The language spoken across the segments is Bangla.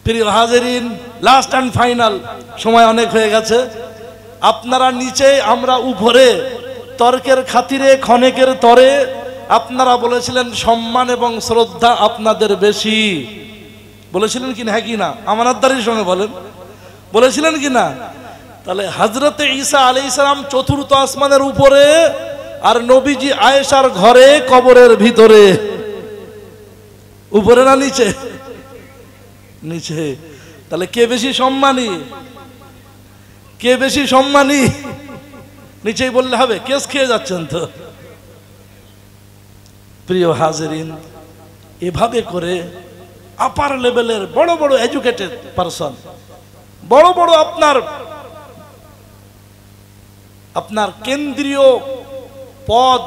প্রিয় হাজিরিন, লাস্ট অ্যান্ড ফাইনাল, সময় অনেক হয়ে গেছে। আপনারা নিচে, আমরা উপরে। তর্কের খাতিরে, ক্ষণেকের তরে আপনারা বলেছিলেন সম্মান এবং শ্রদ্ধা আপনাদের বেশি। বলেছিলেন কি না? হ্যাঁ কি না? আমানতদারির সঙ্গে বলেন, বলেছিলেন কি না? তাহলে হযরতে ঈসা আলাইহিস সালাম চতুর্থ আসমানের উপরে, আর নবীজি আয়েশার ঘরে কবরের ভিতরে। উপরে না নিচে? নিচে। তাহলে কে বেশি সম্মানী? কে বেশি সম্মানী? নিচেই বললে হবে? কেস খেয়ে যাচ্ছেন তো। প্রিয় হাজিরিন, এভাবে করে আপার লেভেলের বড় বড় এডুকেটেড পারসন, বড় বড় আপনার কেন্দ্রীয় পদ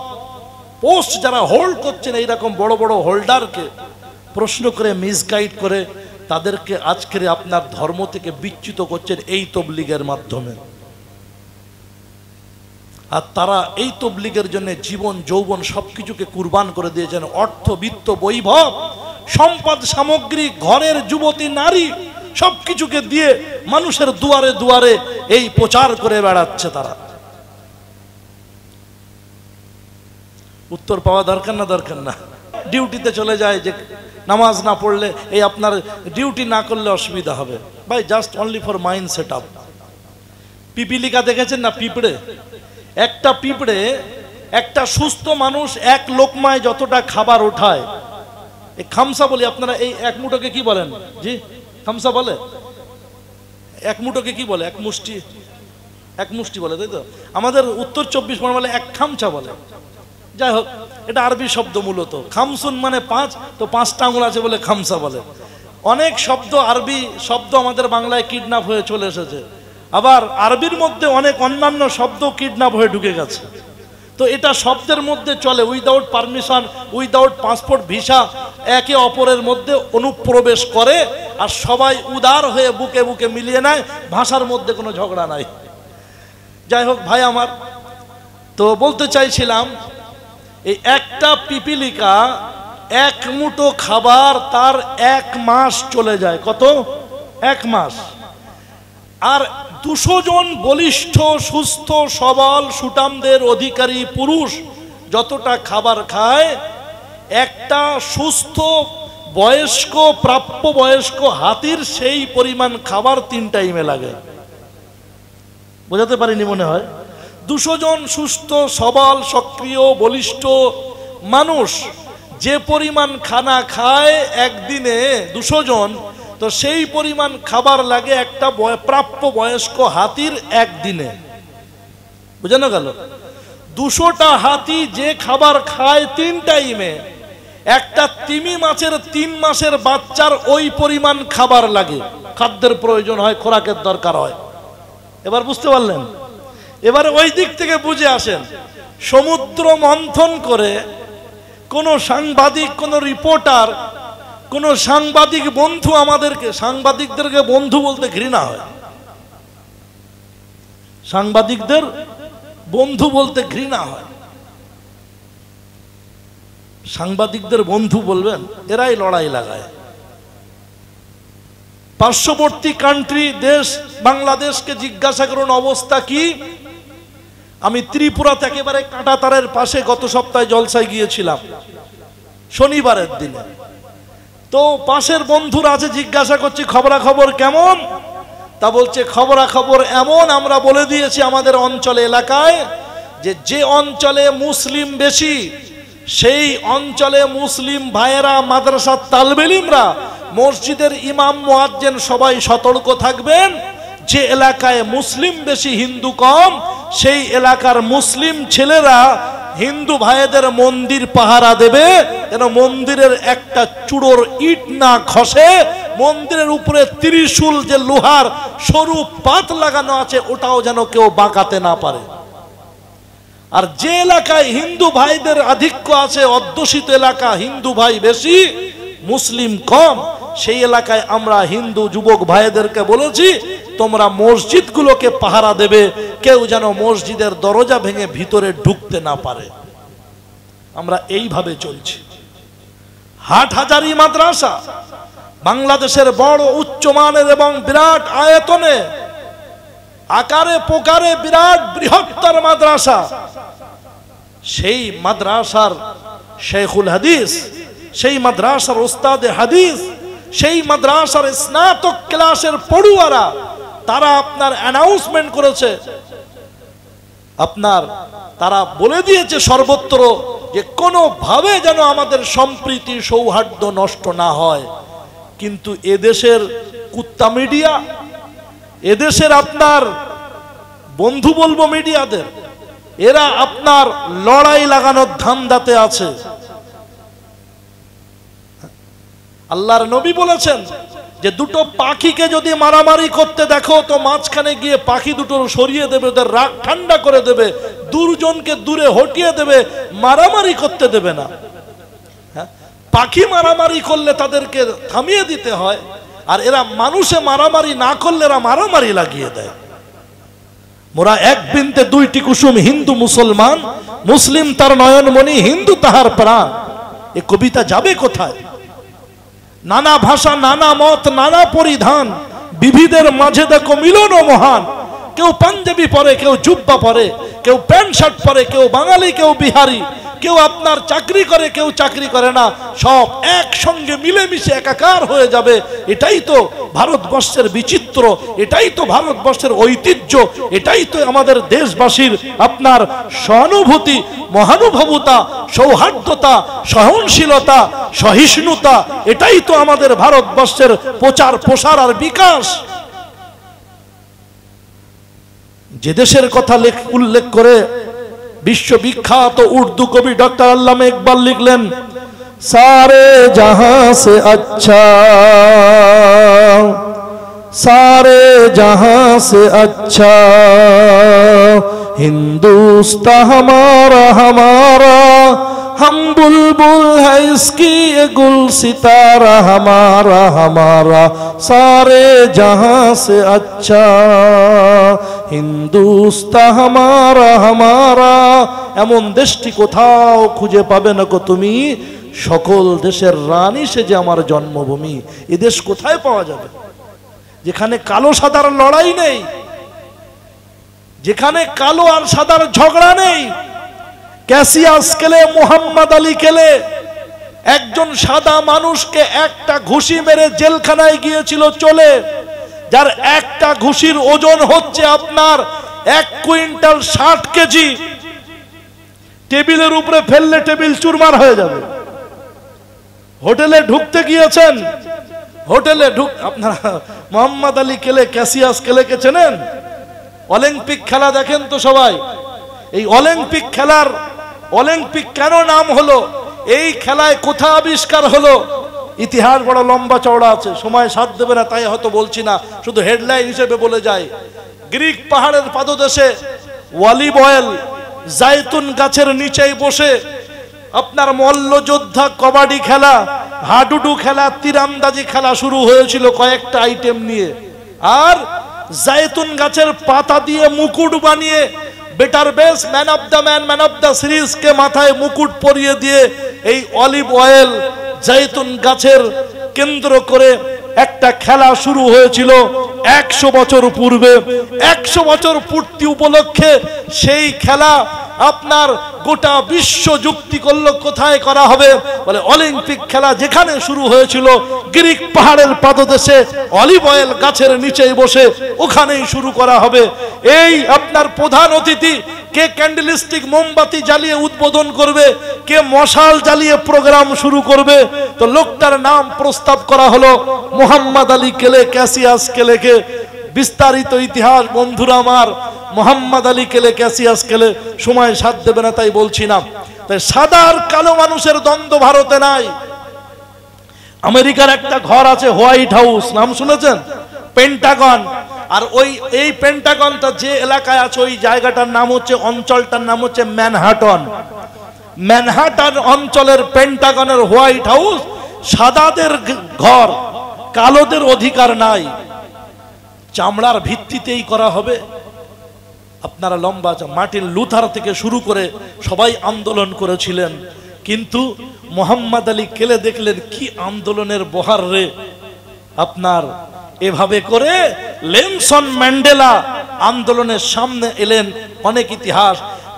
পোস্ট যারা হোল্ড করছেন, এইরকম বড় বড় হোল্ডারকে প্রশ্ন করে, মিসগাইড করে তাদেরকে আজকের আপনার ধর্ম থেকে বিচ্যুত করছেন এই তবলিগের মাধ্যমে। আর তারা এই তবলিগের জন্য জীবন যৌবন সবকিছুকে কুরবান করে দিয়েছেন। অর্থ, বিত্ত, বৈভব, সম্পদ, সামগ্রী, ঘরের যুবতী, নারী সবকিছুকে দিয়ে মানুষের দুয়ারে দুয়ারে এই প্রচার করে বেড়াচ্ছে তারা। উত্তর পাওয়া দরকার না? দরকার না? ডিউটিতে চলে যায় যে নামাজ না পড়লে, এই আপনার ডিউটি না করলে অসুবিধা হবে। ভাই, just only for mind set up. পিপিলিকা দেখেছেন না? পিঁপড়ে, একটা পিঁপড়ে, একটা সুস্থ মানুষ এক লোকমায় যতটা খাবার ওঠায়, এই খামসা বলি, আপনারা এই এক মুঠোকে কি বলেন? জি, খামসা বলে? এক মুঠোকে কি বলে? এক মুষ্টি, এক মুষ্টি বলে, তাই তো? আমাদের উত্তর 24 পরগনা বলে এক খামচা বলে। যাই হোক, এটা আরবি শব্দ মূলত। খামসুন মানে 5, তো 5টা আঙুল আছে বলে খামসা বলে। অনেক শব্দ, আরবি শব্দ আমাদের বাংলায় কিডন্যাপ হয়ে চলে এসেছে। আবার আরবির মধ্যে অনেক অন্যান্য শব্দ কিডন্যাপ হয়ে ঢুকে গেছে। তো এটা শব্দের মধ্যে চলে, without permission, without passport, visa, একে অপরের মধ্যে অনুপ্রবেশ করে, আর সবাই উদার হয়ে বুকে বুকে মিলিয়ে নেয়। ভাষার মধ্যে কোনো ঝগড়া নাই। যাই হোক ভাই আমার, তো বলতে চাইছিলাম, এই একটা পিপিলিকা এক মুঠো খাবার তার 1 মাস চলে যায়। কত? 1 মাস। আর 200 জন বলিষ্ঠ, সুস্থ, সবল, সুঠামদের অধিকারী পুরুষ যতটা খাবার খায়, একটা সুস্থ বয়স্ক, প্রাপ্য বয়স্ক হাতির সেই পরিমাণ খাবার 3 টাইমে লাগে। বোঝাতে পারিনি মনে হয়? 200 জন সুস্থ, সবল, সক্রিয়, বলিষ্ঠ মানুষ যে পরিমাণ খানা খায় একদিনে 200 জন, তো সেই পরিমাণ খাবার লাগে একটা প্রাপ্য বয়স্ক হাতির একদিনে। বুঝানো গেল? 200টা হাতি যে খাবার খায় 3 টাইমে, একটা তিমি মাছের 3 মাসের বাচ্চার ওই পরিমাণ খাবার লাগে। খাদ্যের প্রয়োজন হয়, খোরাকের দরকার হয়। এবার বুঝতে পারলেন? এবারে ওই দিক থেকে বুঝে আসেন, সমুদ্র মন্থন করে কোন সাংবাদিক, কোন রিপোর্টার, কোন সাংবাদিক বন্ধু আমাদেরকে, সাংবাদিকদেরকে বন্ধু বলতে ঘৃণা হয়, সাংবাদিকদের বন্ধু বলতে ঘৃণা হয়। সাংবাদিকদের বন্ধু বলবেন, এরাই লড়াই লাগায়। পার্শ্ববর্তী কান্ট্রি, দেশ বাংলাদেশকে জিজ্ঞাসা করুন অবস্থা কি। আমি ত্রিপুরাতে একেবারে কাঁটাতারের পাশে গত সপ্তাহে জলসায় গিয়েছিলাম শনিবারের দিনে। তো পাশের বন্ধুরা আছে, জিজ্ঞাসা করছি খবরাখবর কেমন। তা বলছে খবরাখবর এমন, আমরা বলে দিয়েছি আমাদের অঞ্চলে, এলাকায়, যে অঞ্চলে মুসলিম বেশি সেই অঞ্চলে মুসলিম ভাইয়েরা, মাদ্রাসার তালবে ইলমরা, মসজিদের ইমাম, মুয়াজ্জিন সবাই সতর্ক থাকবেন। যে এলাকায় মুসলিম বেশি, হিন্দু কম, সেই এলাকার মুসলিম ছেলেরা হিন্দু ভাইদের মন্দির পাহারা দেবে, যেন মন্দিরের একটা চূড়োর ইট না খসে, মন্দিরের উপরে ত্রিশূল যে লোহার সরু পাত লাগানো আছে ওটাও যেন কেউ বাঁকাতে না পারে। আর যে এলাকায় হিন্দু ভাইদের আধিক্য আছে, অধ্যুষিত এলাকা, হিন্দু ভাই বেশি, মুসলিম কম, সেই এলাকায় আমরা হিন্দু যুবক ভাইদেরকে বলেছি, তোমরা মসজিদগুলোকে পাহারা দেবে, কেউ যেন মসজিদের দরজা ভেঙে ভিতরে ঢুকতে না পারে। আমরা এইভাবে চলছি। হাটহাজারী মাদ্রাসা, বাংলাদেশের বড় উচ্চমানের এবং বিরাট আয়তনে আকারে প্রকারে বিরাট বৃহত্তর মাদ্রাসা, সেই মাদ্রাসার শেখুল হাদিস, সেই মাদ্রাসার ওস্তাদে হাদিস, সেই মাদ্রাসার স্নাতক ক্লাসের পড়ুয়ারা তারা আপনার অ্যানাউন্সমেন্ট করেছে, আপনার তারা বলে দিয়েছে সর্বত্র যে কোনোভাবে যেন আমাদের সম্প্রীতি সৌহার্দ্য নষ্ট না হয়। কিন্তু এদেশের কুত্তা মিডিয়া, এদেশের আপনার বন্ধু বলবো মিডিয়াদের, এরা আপনার লড়াই লাগানোর ধান্দাতে আছে। আল্লাহর নবী বলেছেন যে দুটো পাখিকে যদি মারামারি করতে দেখো তো মাঝখানে গিয়ে পাখি দুটো সরিয়ে দেবে, ওদের রাগ ঠান্ডা করে দেবে, দুজনকে দূরে হটিয়ে দেবে, মারামারি করতে দেবে না। হ্যাঁ, পাখি মারামারি করলে তাদেরকে থামিয়ে দিতে হয়, আর এরা মানুষে মারামারি না করলে এরা মারামারি লাগিয়ে দেয়। মোরা এক বিনতে দুইটি কুসুম, হিন্দু মুসলমান, মুসলিম তার নয়নমণি, হিন্দু তাহার প্রাণ। এ কবিতা যাবে কোথায়? নানা ভাষা, নানা মত, নানা পরিধান, বিবিধের মাঝে দেখো মিলন মহান। কেউ পাঞ্জাবি পরে, কেউ জুব্বা পরে, কেউ প্যান্ট শার্ট পরে, কেউ বাঙালি, কেউ বিহারি, কেউ আপনার চাকরি করে, কেউ চাকরি করে না, সব একসঙ্গে মিলেমিশে একাকার হয়ে যাবে। এটাই তো ভারতবর্ষের বিচিত্র, এটাই তো ভারতবর্ষের ঐতিহ্য, এটাই তো আমাদের দেশবাসীর আপনার সহানুভূতি, মহানুভবতা, সৌহার্দ্যতা, সহনশীলতা, সহিষ্ণুতা, এটাই তো আমাদের ভারতবর্ষের প্রচার প্রসার আর বিকাশ। যে দেশের কথা উল্লেখ করে বিশ্ববিখ্যাত উর্দু কবি ডক্টর আল্লামা ইকবাল লিখলেন, সারে জাহাঁ সে আচ্ছা, সারে জাহাঁ সে আচ্ছা হিন্দুস্তান হামারা হামারা, हम बुलबुल है इसकी ये गुल सितारा हमारा हमारा, सारे जहां से अच्छा हिंदुस्तान हमारा हमारा। এমন দেশটি কোথাও খুঁজে পাবে না গো তুমি, সকল দেশের রানী সে যে আমার জন্মভূমি। এ দেশ কোথায় পাওয়া যাবে যেখানে কালো সাদার লড়াই নেই, যেখানে কালো আর সাদার ঝগড়া নেই। ক্যাসিয়াস কেলে, মোহাম্মদ আলী কেলে একজন সাদা মানুষকে একটা ঘুষি মেরে জেলখানায় গিয়েছিল চলে, যার একটা ঘুষির ওজন হচ্ছে আপনার 1 কুইন্টাল 60 কেজি। টেবিলের উপরে ফেললে টেবিল চুরমার হয়ে যাবে। হোটেলে ঢুকতে গিয়েছেন, হোটেলে আপনারা মোহাম্মদ আলী কেলে, ক্যাসিয়াস কেলেকে চেনেন? অলিম্পিক খেলা দেখেন তো সবাই। এই অলিম্পিক খেলার, অলিম্পিক কেন নাম হলো, এই খেলায় কোথা আবিষ্কার হলো, ইতিহাস বড় লম্বা চওড়া আছে, সময় সাথ দেবে না তাই হয়তো বলছি না, শুধু হেডলাইন হিসেবে বলে যাই। গ্রিক পাহাড়ের পাদদেশে অলিভ অয়েল, জায়তুন গাছের নিচেই বসে আপনার মল্লযোদ্ধা, কবাডি খেলা, হাডুডু খেলা, তীরন্দাজি খেলা শুরু হয়েছিল কয়েকটা আইটেম নিয়ে। আর জায়তুন গাছের পাতা দিয়ে মুকুট বানিয়ে better base, man of the man, man of the series কে মাথায় মুকুট পরিয়ে দিয়ে এই অলিভ অয়েল, জায়তুন গাছের কেন্দ্র করে একটা খেলা শুরু হয়েছিল 100 বছর পূর্বে। 100 বছর পূর্তি উপলক্ষে সেই খেলা আপনার গোটা বিশ্ব যুক্তি করলো কোথায় করা হবে, বলে অলিম্পিক খেলা যেখানে শুরু হয়েছিল গ্রিক পাহাড়ের পাদদেশে অলিভ অয়েল গাছের নিচেই বসে, ওখানেই শুরু করা হবে। এই আপনার প্রধান অতিথি কে ক্যান্ডেলস্টিক মোমবাতি জ্বালিয়ে উদ্বোধন করবে, কে মশাল জ্বালিয়ে প্রোগ্রাম শুরু করবে, তো লোকটার নাম প্রস্তাব করা হলো মোহাম্মদ আলী কেলে, ক্যাসিয়াস কেলেকে। বিস্তারিত ইতিহাস বন্ধুরা আমার, মোহাম্মদ আলী কেলে, ক্যাসিয়াস কেলে, সময় সাথ দেবে না তাই বলছি না। তাই সাদা আর কালো মানুষের দ্বন্দ্ব ভারতে নাই। আমেরিকার একটা ঘর আছে হোয়াইট হাউস, নাম শুনেছেন? পেন্টাগন। আর ওই এই পেন্টাগনটা যে এলাকায় আছে ওই জায়গাটার নাম হচ্ছে, অঞ্চলটার নাম হচ্ছে ম্যানহাটন। ম্যানহাটন অঞ্চলের পেন্টাগনের হোয়াইট হাউস সাদাদের ঘর, কালোদের অধিকার নাই। চামড়ার ভিত্তিতেই করা হবে। আপনারা লম্বা, মার্টিন লুথার থেকে শুরু করে সবাই আন্দোলন করেছিলেন, কিন্তু মোহাম্মদ আলী কেলে দেখলেন কি আন্দোলনের বহার রে, আপনার এভাবে করে নেলসন ম্যান্ডেলা আন্দোলনের সামনে এলেন। অনেক ইতিহাস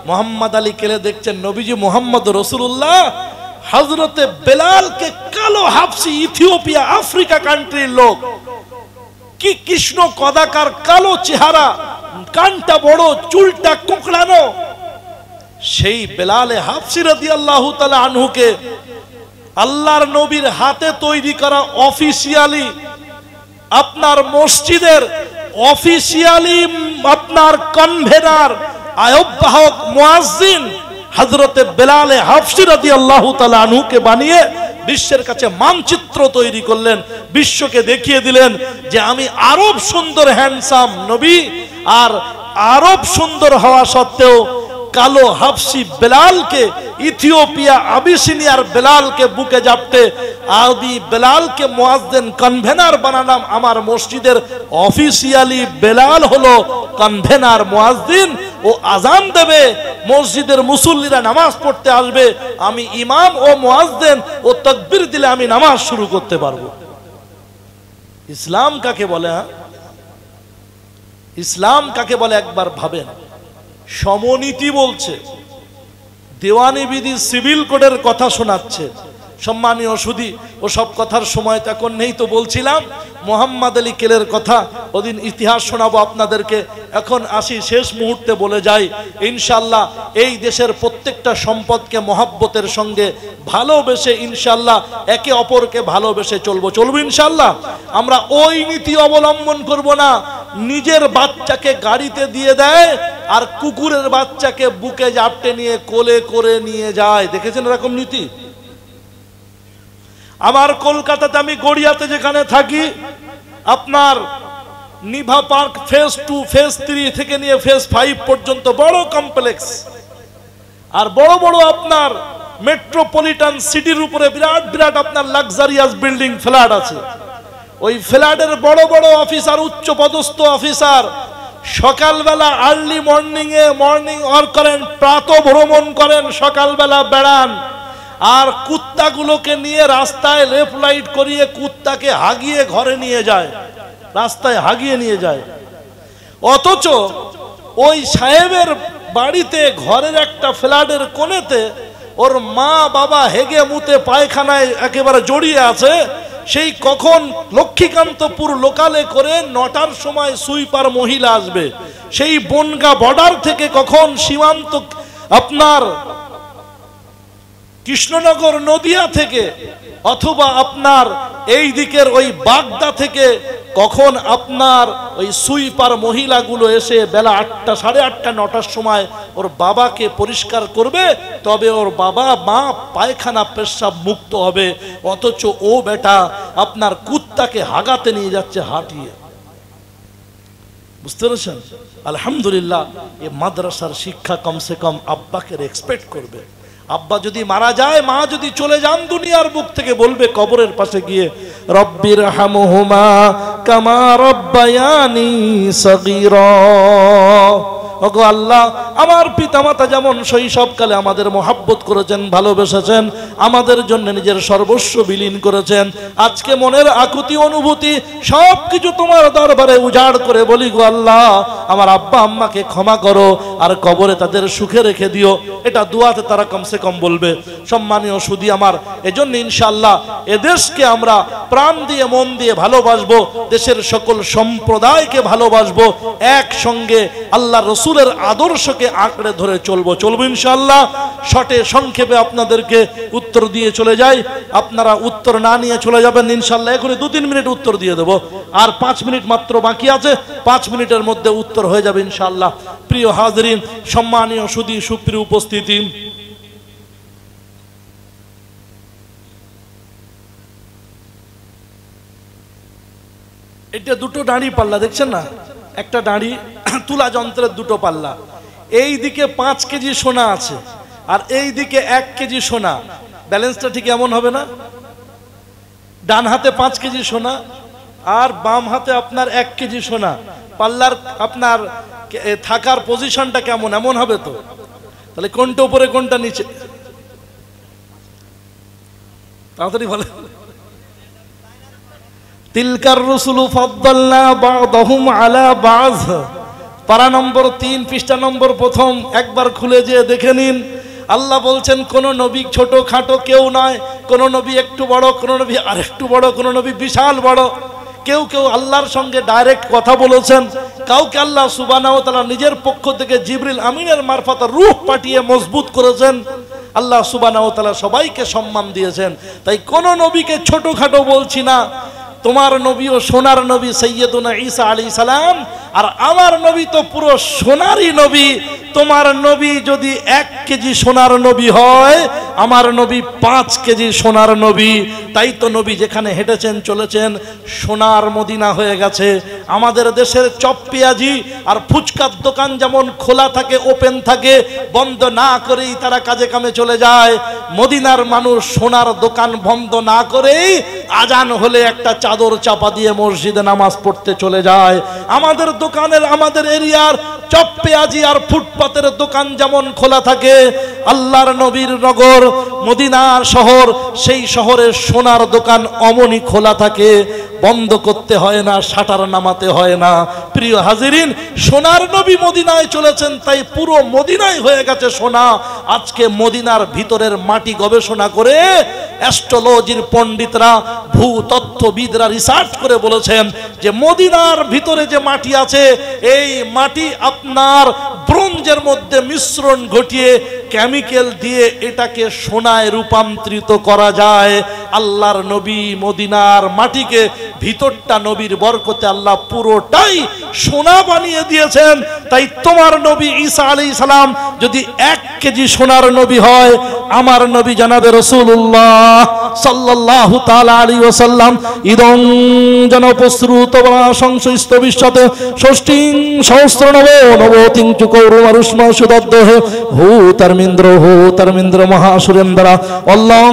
মোহাম্মদ আলী কেলে দেখছেন নবীজি মোহাম্মদ রসুল্লাহ হযরতে বেলালকে কালো হাবশি ইথিওপিয়া আফ্রিকা কান্ট্রির লোক, কি কৃষ্ণ কদাকার কালো চেহারা, কানটা বড়, চুলটা কোঁকড়ানো, সেই বেলালে হাবশি রাদিয়াল্লাহু তাআলা আনহুকে আল্লাহর নবীর হাতে তৈরি করা অফিসিয়ালি আপনার মসজিদের অফিসিয়ালি আপনার কনভেনার আহ্বায়ক মুয়াজ্জিন হযরতে বেলালে হাবশি রাদিয়াল্লাহু তাআলা আনহুকে বানিয়ে বিশ্বের কাছে মানচিত্র তৈরি করলেন, বিশ্বকে দেখিয়ে দিলেন যে আমি আরব সুন্দর হ্যান্ডসাম নবী, আর আরব সুন্দর হওয়া সত্ত্বেও কালো হাবশি বেলালকে, ইথিওপিয়া আবিসিনিয়ার বেলালকে বুকে জাপটে আদি বেলালকে মুয়াজ্জিন কনভেনার বানালাম। আমার মসজিদের অফিসিয়ালি বেলাল হলো কনভেনার মুয়াজ্জিন, ও আজান দেবে, মসজিদের মুসল্লিরা নামাজ পড়তে আসবে, আমি ইমাম ও মুয়াজ্জিন, ও তাকবীর দিলে আমি নামাজ শুরু করতে পারবো। ইসলাম কাকে বলে? ইসলাম কাকে বলে একবার ভাবেন। সমনীতি বলছে, দেওয়ানি বিধি সিভিল কোডের কথা শোনাচ্ছে। সম্মানীয় সুধী, ও সব কথার সময় তো এখন নেই, তো বলছিলাম মোহাম্মদ আলী কেলের কথা, ওদিন ইতিহাস শোনাবো আপনাদেরকে। এখন আসি শেষ মুহূর্তে বলে যাই, ইনশাল্লাহ এই দেশের প্রত্যেকটা সম্পদকে মহব্বতের সঙ্গে ভালোবেসে ইনশাল্লাহ একে অপরকে ভালোবেসে চলবো ইনশাল্লাহ। আমরা ওই নীতি অবলম্বন করব না নিজের বাচ্চাকে গাড়িতে দিয়ে দেয় আর কুকুরের বাচ্চাকে বুকে জাপটে নিয়ে কোলে করে নিয়ে যায়। দেখেছেন এরকম নীতি? আমার কলকাতাতে, আমি গড়িয়াতে যেখানে থাকি, আপনার নিভা পার্ক ফেজ 2, ফেজ 3 থেকে নিয়ে ফেজ 5 পর্যন্ত বড় কমপ্লেক্স, আর বড় বড় আপনার মেট্রোপলিটন সিটির উপরে বিরাট বিরাট আপনার লাক্সারিয়াস বিল্ডিং ফ্ল্যাট আছে। ওই ফ্ল্যাটের বড় বড় অফিসার, উচ্চ পদস্থ অফিসার সকালবেলা আর্লি মর্নিং ওয়াক করেন, প্রাত ভ্রমণ করেন, সকালবেলা বেড়ান, আর কুত্তাগুলোকে নিয়ে রাস্তায় লেফট রাইট করিয়ে কুত্তাকে হাগিয়ে ঘরে নিয়ে যায়, রাস্তায় হাগিয়ে নিয়ে যায়। অথচ ওই সাহেবের বাড়িতে ঘরের একটা ফ্ল্যাটের কোণেতে ওর মা বাবা হেগে মুতে পায়খানায় একেবারে জড়িয়ে আছে। সেই কখন লক্ষ্মীকান্তপুর লোকালে করে 9টার সময় সুইপার মহিলা আসবে, সেই বনগা বর্ডার থেকে কখন সীমান্ত আপনার কৃষ্ণনগর নদিয়া থেকে, অথবা আপনার এই দিকের ওই বাগদা থেকে কখন আপনার ওই সুইপার মহিলাগুলো এসে বেলা 8টা, 8:30, 9টার সময় ওর বাবাকে পরিষ্কার করবে, তবে ওর বাবা মা পায়খানা পেশাব মুক্ত হবে। অথচ ও বেটা আপনার কুত্তাকে হাগাতে নিয়ে যাচ্ছে হাঁটিয়ে। বুঝতে পেরেছেন? আলহামদুলিল্লাহ, এই মাদ্রাসার শিক্ষা কমসে কম আব্বাকে রেসপেক্ট করবে। আব্বা যদি মারা যায়, মা যদি চলে যান দুনিয়ার বুক থেকে, বলবে কবরের পাশে গিয়ে, রব্বির হামহুমা কামা রব্বায়ানি সগীরা। ওগো আল্লাহ, আমার পিতামাতা যেমন শৈশবকালে আমাদের মহাব্বত করেছেন, ভালোবেসেছেন, আমাদের জন্য নিজের সর্বস্ব বিলীন করেছেন, আজকে মনের আকুতি অনুভূতি সবকিছু তোমার দরবারে উজাড় করে বলি, গো আল্লাহ আমার আব্বা আম্মাকে ক্ষমা করো, আর কবরে তাদের সুখে রেখে দিও। এটা দুয়াতে তারা কমসে কম বলবে। সম্মানীয় সুধী আমার, এজন্য ইনশাআল্লাহ এদেশকে আমরা প্রাণ দিয়ে মন দিয়ে ভালোবাসবো, দেশের সকল সম্প্রদায়কে ভালোবাসবো, একসঙ্গে আল্লাহ রসুলের আদর্শকে আঁকড়ে ধরে চলবো ইনশাআল্লাহ। শর্টে সংক্ষেপে আপনাদেরকে উত্তর দিয়ে চলে যাই, আপনারা উত্তর না নিয়ে চলে যাবেন ইনশাআল্লাহ। এখনই 2-3 মিনিট উত্তর দিয়ে দেবো, আর 5 মিনিট মাত্র বাকি আছে, 5 মিনিটের মধ্যে উত্তর হয়ে যাবে ইনশাআল্লাহ। প্রিয় হাজরিন, সম্মানীয় সুধী, সুপ্রিয় উপস্থিতি, এটা দুটো দাঁড়ি পাল্লা দেখছেন না, একটা দাঁড়ি তুলা যন্ত্রের দুটো পাল্লা, এই দিকে 5 কেজি সোনা আছে আর এই দিকে 1 কেজি সোনা। ব্যালেন্সটা ঠিক এমন হবে না? ডান হাতে 5 কেজি সোনা আর বাম হাতে আপনার 1 কেজি সোনা, পাল্লার আপনার থাকার পজিশনটা কেমন এমন হবে তো? তাহলে কোনটা উপরে কোনটা নিচে? তাড়াতাড়ি বলে। তিলকার রুসুলু ফাদ্দালনা বা'দাহুম আলা বা'য। পারা নম্বর 3 পৃষ্ঠা নম্বর 1 একবার খুলে যেয়ে দেখে নিন। আল্লাহ বলছেন কোন নবী ছোট খাটো কেউ নয়, কোন নবী একটু বড়, কোন নবী আরেকটু বড়, কোন নবী বিশাল বড়। কেউ কেউ আল্লাহর সঙ্গে ডাইরেক্ট কথা বলেছেন, কাউকে আল্লাহ সুবহানাহু ওয়া তাআলা নিজের পক্ষ থেকে জিবরিল আমিনের মারফতে রূহ পাঠিয়ে মজবুত করেছেন। আল্লাহ সুবহানাহু ওয়া তাআলা সবাইকে সম্মান দিয়েছেন। তাই কোন নবীকে ছোটখাটো বলছি না। তোমার নবীও সোনার নবী সৈয়দুনা ঈসা আলাইহিস সালাম, আর আমার নবী তো পুরো সোনারই নবী। তোমার নবী যদি 1 কেজি সোনার নবী হয়, আমার নবী 5 কেজি সোনার নবী। তাই তো নবী যেখানে হেঁটেছেন চলেছেন সোনার মদিনা হয়ে গেছে। আমাদের দেশের চপ পেঁয়াজি আর ফুচকার দোকান যেমন খোলা থাকে, ওপেন থাকে, বন্ধ না করেই তারা কাজে কামে চলে যায়, মদিনার মানুষ সোনার দোকান বন্ধ না করেই আজান হলে একটা চাদর চাপা দিয়ে মসজিদে নামাজ পড়তে চলে যায়। আমাদের দোকানের, আমাদের এরিয়ার চপ পেঁয়াজি আর ফুটপাতের দোকান যেমন খোলা থাকে, আল্লাহর নবীর নগর মদিনার শহর, সেই শহরের সোনার দোকান অমনি খোলা থাকে, বন্ধ করতে হয় না, শাটার নামাতে হয় না। প্রিয় হাজিরিন, সোনার নবী মদিনায় চলেছেন, তাই পুরো মদিনায় হয়ে গেছে সোনা। আজকে মদিনার ভিতরের মাটি গবেষণা করে অ্যাস্ট্রোলজির পণ্ডিতরা, ভূতত্ত্ববিদরা রিসার্চ করে বলেছেন যে মদিনার ভিতরে যে মাটি আছে, এই মাটি আপনার ব্রোঞ্জের মধ্যে মিশ্রণ ঘটিয়ে কেমিক্যাল দিয়ে এটাকে সোনায় রূপান্তরিত করা যায়। আল্লাহর নবী মদিনার মাটিকে ভিতরটা নবীর বরকতে আল্লাহ পুরোটাই সোনা বানিয়ে দিয়েছেন। তাই তোমার নবী ঈসা আলাইহিস সালাম যদি 1 কেজি সোনার নবী হয়, আমার নবী জনাবে রাসূলুল্লাহ সাল্লাল্লাহু তাআলা আলাইহি ওয়াসাল্লাম ইদং জনপশ্রুত সংশয়িত বিশ্বতে ষষ্ঠীং সহস্র নবতিং চুকৌরুমারুষ্মা সুদদ্দেহ হু ধর্মেন্দ্র মহাসুরেন্দ্র অল্লং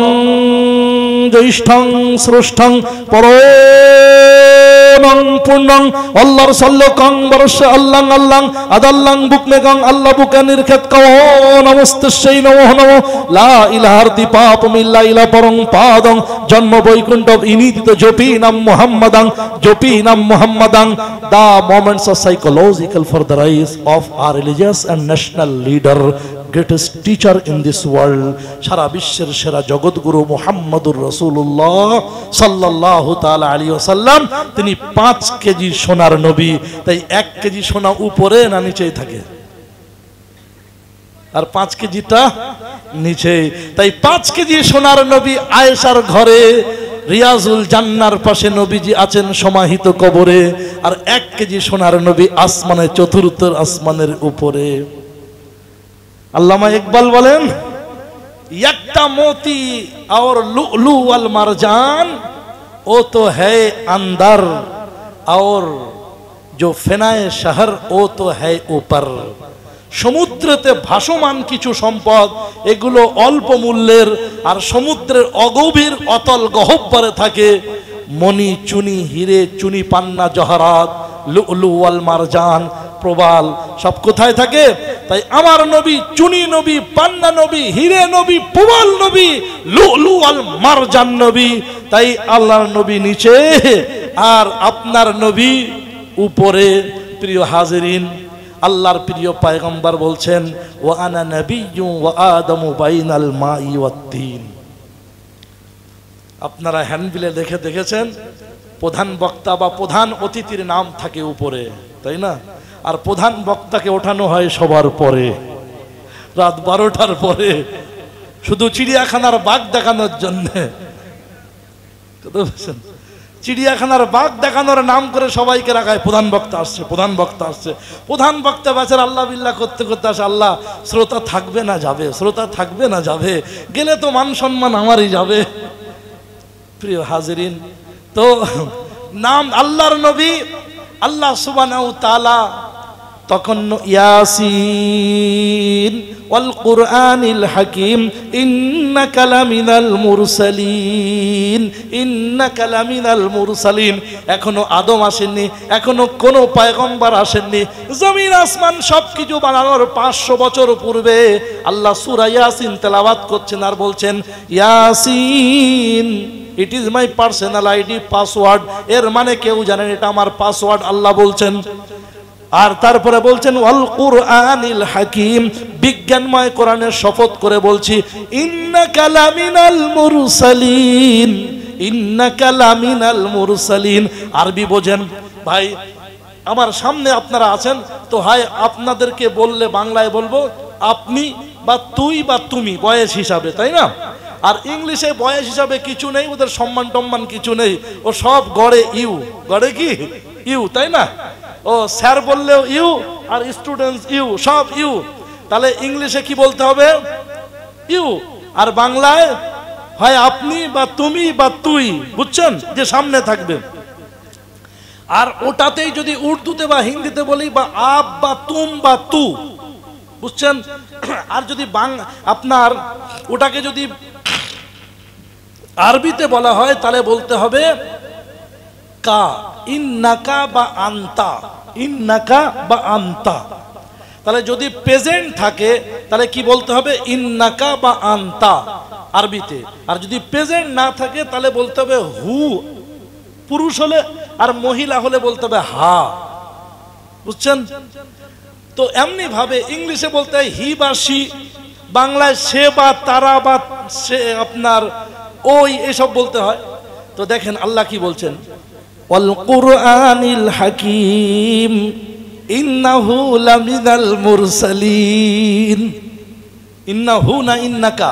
জ্যৈষ্ঠং শ্রেষ্ঠং পরমং পূর্ণং অল্লাহর সল্লকং বরস আল্লাং আল্লাং আদাল্লাং বুকমেগং আল্লাহ বুকানির ক্ষেত কও নমস্তেই নমঃ নমঃ লা ইলাহার দীপাপমিল্লা ইলা পরং পাদং জন্ম বৈকুণ্ঠ ইনিদিত জপি নাম মুহাম্মাদাং। The moments are psychological for the rise of our religious and national leader, greatest teacher in this world, সারা বিশ্বের সেরা জগৎগুরু মুহাম্মদুর রাসূলুল্লাহ সাল্লাল্লাহু তাআলা আলাইহি ওয়াসাল্লাম, তিনি 5 কেজি সোনার নবী। তাই 1 কেজি সোনা উপরে না নিচেই থাকে, আর 5 কেজিটা নিচে। তাই 5 কেজি সোনার নবী আয়েশার ঘরে রিয়াজুল জান্নার পাশে নবীজি আছেন সমাহিত কবরে, আর 1 কেজি সোনার নবী আসমানে, চতুর্থ আসমানের উপরে। আল্লামা ইকবাল বলেন, একটা মোতি और लुलु वल मरजान वो तो है अंदर और जो ফেনায়ে শহর वो तो है ऊपर। সমুদ্রেতে ভাসমান কিছু সম্পদ, এগুলো অল্প মূল্যের, আর সমুদ্রের অগভীর অতল গহ্বরে থাকে মণি, চুনি, হিরে, চুনি, পান্না, জহরাত, লুলু ওয়াল মারজান, প্রবাল, সব কোথায় থাকে? তাই আমার নবী চুনি নবী, পান্না নবী, হিরে নবী, প্রবাল নবী, লুলু ওয়াল মারজান নবী। তাই আল্লাহর নবী নিচে আর আপনার নবী উপরে। প্রিয় হাজিরিন, আল্লাহর প্রিয় পয়গম্বর বলছেন, ওয়া আনা নাবিয়্যু ওয়া আদামু বাইনাল মাই ওয়াত তিন। আপনারা হ্যান্ডবিলে দেখেছেন প্রধান বক্তা বা প্রধান অতিথির নাম থাকে উপরে, তাই না? আর প্রধান বক্তাকে ওঠানো হয় সবার পরে, রাত 12টার পরে, শুধু চিড়িয়াখানার বাঘ দেখানোর জন্য। চিড়িয়াখানার বাঘ দেখানোর নাম করে সবাইকে রাখায়, প্রধান বক্তা আসছে, প্রধান বক্তা আসছে। প্রধান বক্তা বেচারা আল্লাহ বিল্লাহ করতে করতে আসে, আল্লাহ শ্রোতা থাকবে না যাবে, শ্রোতা থাকবে না যাবে, গেলে তো মান সম্মান আমারই যাবে। প্রিয় হাজিরিন, তো নাম আল্লাহর নবী, আল্লাহ সুবহানাহু ওয়া তাআলা তখন ইয়াসিন ওয়াল কুরআনিল হাকিম ইন্নাকা লামিনাল মুরসালিন, ইন্নাকা লামিনাল মুরসালিন। এখনো আদম আসেননি, এখনো কোনো পয়গম্বর আসেননি। জমিন আসমান সবকিছু বানানোর 500 বছর পূর্বে আল্লাহ সূরা ইয়াসিন তেলাওয়াত করছেন আর বলছেন, Yasin it is my personal ID password. এর মানে কেউ জানেন এটা আমার পাসওয়ার্ড, আল্লাহ বলছেন। আর তারপরে বলছেন ওয়াল কুরআনিল হাকিম, বিজ্ঞানময় কোরআনের শপথ করে বলছি, ইন্নাকা লামিনাল মুরসালিন, ইন্নাকা লামিনাল মুরসালিন। আরবি বোঝেন ভাই, আমার সামনে আপনারা আছেন তো হয় আপনাদেরকে বললে বাংলায় বলবো আপনি বা তুই বা তুমি বয়স হিসাবে, তাই না? আর ইংলিশে বয়স হিসাবে কিছু নেই, ওদের সম্মান টম্মান কিছু নেই, ও সব গড়ে ইউ, গড়ে কি ইউ, তাই না? ও স্যার বললেও ইউ, আর স্টুডেন্টস ইউ, সব ইউ। তাহলে ইংলিশে কি বলতে হবে? ইউ। আর বাংলায় হয় আপনি বা তুমি বা তুই, বুঝছেন, যে সামনে থাকবে। আর ওটাতেই যদি উর্দুতে বা হিন্দিতে বলি বা আপ বা তুম বা তু, বুঝছেন। আর যদি আপনার ওটাকে যদি আরবিতে বলা হয় তাহলে বলতে হবে কা, ইন্নাকা বা আন্তা, ইন্নাকা বা আন্তা। তাহলে যদি প্রেজেন্ট থাকে তাহলে কি বলতে হবে? ইন্নাকা বা আন্তা আরবিতে। আর যদি প্রেজেন্ট না থাকে তাহলে বলতে হবে হু, পুরুষ হলে, আর মহিলা হলে বলতে হবে হা, বুঝছেন। তো এমনি ভাবে ইংলিশে বলতে হয় হি বা সি, বাংলায় সে বা তারা বা সে আপনার ওই, এসব বলতে হয়। তো দেখেন আল্লাহ কি বলছেন, ওয়াল কুরআনিল হাকিম ইন্নাহু লামিনাল মুরসালিন। ইন্নাহু না ইন্নাকা,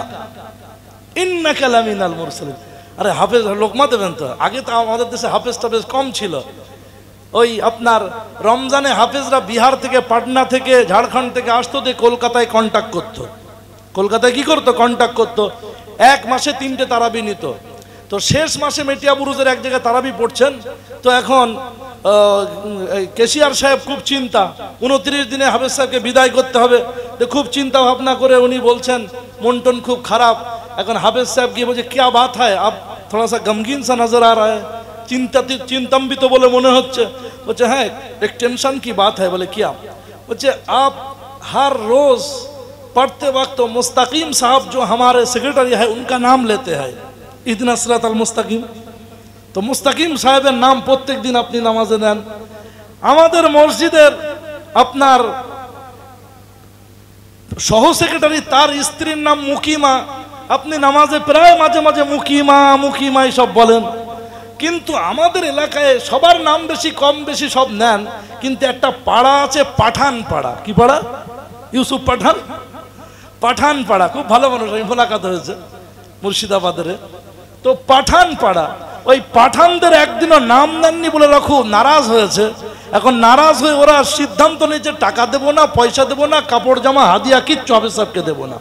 ইন্নাকা লামিনাল মুরসালিন। আরে হাফেজ লোকমা দেবেন তো। আগে তো আমাদের দেশে হাফেজ টাফেজ কম ছিল। ওই আপনার রমজানে হাফেজরা বিহার থেকে, পাটনা থেকে, ঝাড়খণ্ড থেকে আসতো, দিয়ে কলকাতায় কন্ট্যাক্ট করতো। কলকাতায় কি করতো? কন্ট্যাক্ট করতো। এক মাসে 3টে তারাবি নিত। তো শেষ মাসে মেটিয়া বুরুজের এক জায়গায় তারাবি পড়ছেন। তো এখন কেশিয়ার সাহেব খুব চিন্তা, 29 দিনে হাফেজ সাহেবকে বিদায় করতে হবে। খুব চিন্তা ভাবনা করে উনি বলছেন, মন টন খুব খারাপ। এখন হাফেজ সাহেব গিয়ে বলছে क्या बात है, आप थोड़ा सा गमगीन सा नजर आ रहा है, चिंतित বলে মনে হচ্ছে। বলছে হ্যাঁ एक टेंशन की बात है। बोले क्या? बच्चे आप हर रोज पढ़ते वक्त तो मुस्तकीम साहब जो हमारे सेक्रेटरी है उनका नाम लेते हैं, इहदिना सिराताल मुस्तकीम। तो मुस्तकीम साहेबের নাম প্রত্যেক দিন আপনি নামাজে নেন। আমাদের মসজিদের আপনার সহ সেক্রেটারি, তার স্ত্রীর নাম মুকিমা। আপনি নামাজে প্রায় মাঝে মাঝে মুকিমা মুকিমা সব বলেন। কিন্তু আমাদের এলাকায় সবার নাম বেশি কম বেশি সব নেন, কিন্তু একটা পাড়া আছে পাঠান পাড়া। কি পাড়া? ইউসুফ পাঠান, পাঠান পাড়া। খুব ভালো মানুষ, আমি মোলাকাত হয়েছে মুর্শিদাবাদের। তো পাঠান পাড়া, ওই পাঠানদের একদিনও নাম নেননি বলে খুব নারাজ হয়েছে। এখন নারাজ হয়ে ওরা সিদ্ধান্ত নিয়েছে টাকা দেবো না, পয়সা দেবো না, কাপড় জামা হাদিয়া কিচ্ছু হাফেজ সাহেবকে দেবো না।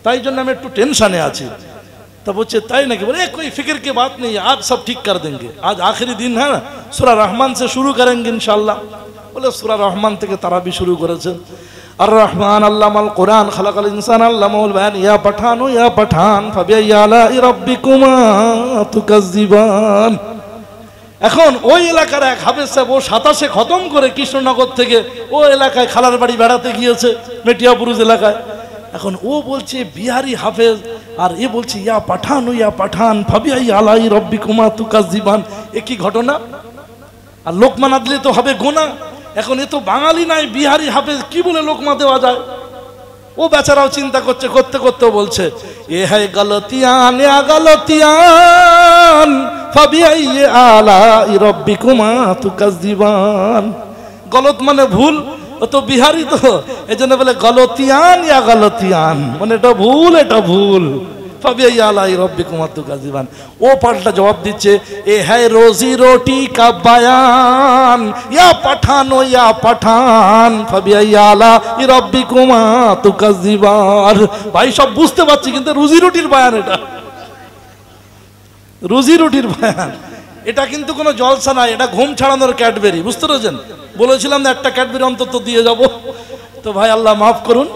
তাই জন্য আমি একটু টেনশনে আছি। तो बोलছে তাই নাকি? बोले कोई फिक्र की बात नहीं, आज सब ठीक कर देंगे, आज आखिरी दिन है ना, सूरा रहमान से शुरू करेंगे इंशाल्लाह। बोले सूरा रहमान থেকে তারাবি শুরু করেছেন। আর রহমান আল্লামাল কোরআন খালাকাল ইনসান আল্লামাহুল বায়ান। ইয়া পাঠানু ইয়া পাঠান ফাবিআই আলাই রাব্বিকুমা তুকাজ্জিবান। এখন ওই এলাকার এক হাফেজ সাহেব, ও 27-এ খতম করে কৃষ্ণনগর থেকে ও এলাকায় খালার বাড়ি বেড়াতে গিয়েছে, মেটিয়া বুরুজ এলাকায়। এখন ও বলছে বিহারি হাফেজ, আর এ বলছে ইয়া পাঠান ইয়া পাঠান ফাবিআই আলাই রাব্বিকুমা তুকাজ্জিবান। এ কি ঘটনা? আর লোকমা না দিলে তো হবে গোনা। এখন এ তো বাঙালি নাই, বিহারি হাফেজ, কি বলে লোকমা দেওয়া যায়? ও বেচারাও চিন্তা করছে, করতে করতে বলছে এ হ্যায় গলতিয়ান ইয়া গলতিয়ান ফাবিআই আলাই রাব্বিকুমা তুকাজ্জিবান। গলত মানে ভুল, ও তো বিহারি, তো এজন্য বলে গলতিয়ান ইয়া গলতিয়ান, মানে এটা ভুল, এটা ভুল। ফাবিআই আলাই রাব্বিকুমা তুকাজ্জিবান। ও পাল্টা জবাব দিচ্ছে এ হ্যায় রোজি রোটি কা বায়ান ইয়া পাঠানো ইয়া পাঠান ফাবিআই আলাই রাব্বিকুমা তুকাজ্জিবান। ভাই সব বুঝতে পারছি, কিন্তু রুজি রুটির বায়ান, এটা রুজি রুটির বায়ান। এটা কিন্তু কোনো জলসা নাই, এটা ঘুম ছাড়ানোর ক্যাডবেরি, বুঝতে পেরেছেন? বলেছিলাম না একটা ক্যাডবেরি অন্তত দিয়ে যাব। তো ভাই আল্লাহ মাফ করুন।